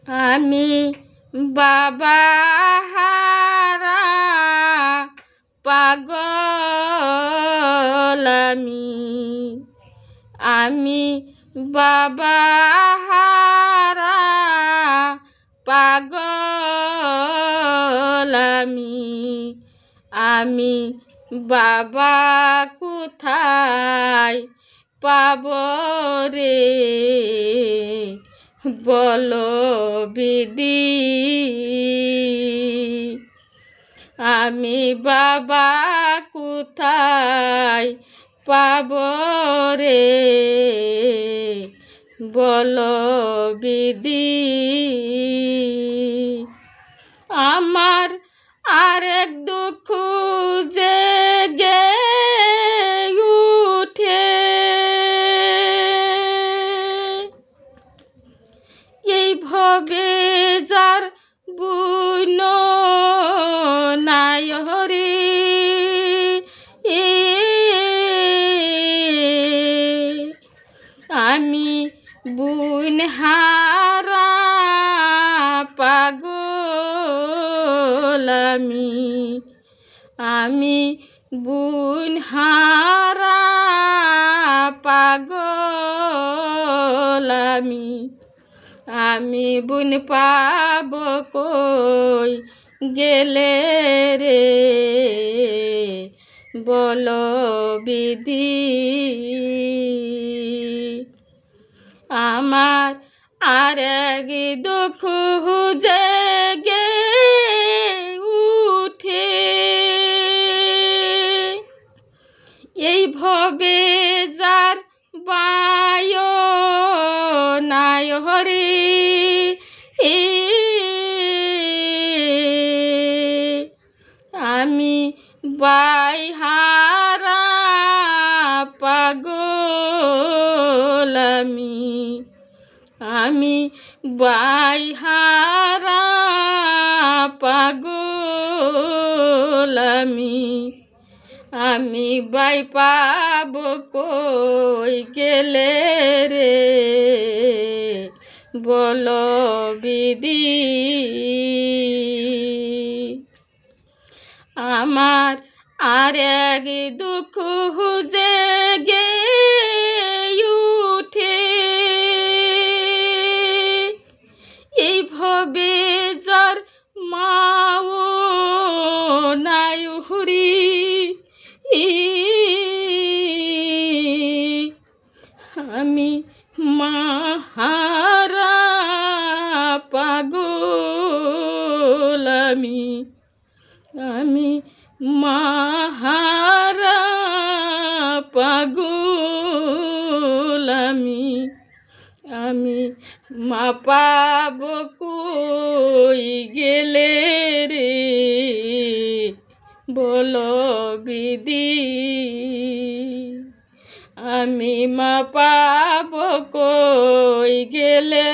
আমি বাবা হারা পাগল আমি বাবা হারা পাগল আমি বাবা কোথায় পাব রে বলো বিধি আমি বাবা কোথায় পাব রে বলো বিধি আমার আরেক দুঃখ জেগে উঠে এইভাবে যার বুন নাই হরি আমি বুন হারা পাগল আমি বুন হারা পাগল আমি বুন পাব কই গেলে রে বলো বিধি আমার আরেক দুঃখ জেগে উঠে এইভাবে যার বায় নাই হরি আমি বাই হারা পাগল আমি বাই হারা পাগল আমি বাই পাব কই গেলে রে বলো বিধি আমার আরেক দুঃখ জেগে উঠে এইভাবে যার মাও নাই হরি আমি মাহারা পাগল আমি মাহারা পাগল আমি মা পাব কই গেলে রে বলো বিধি আমি মা পাব কই গেলে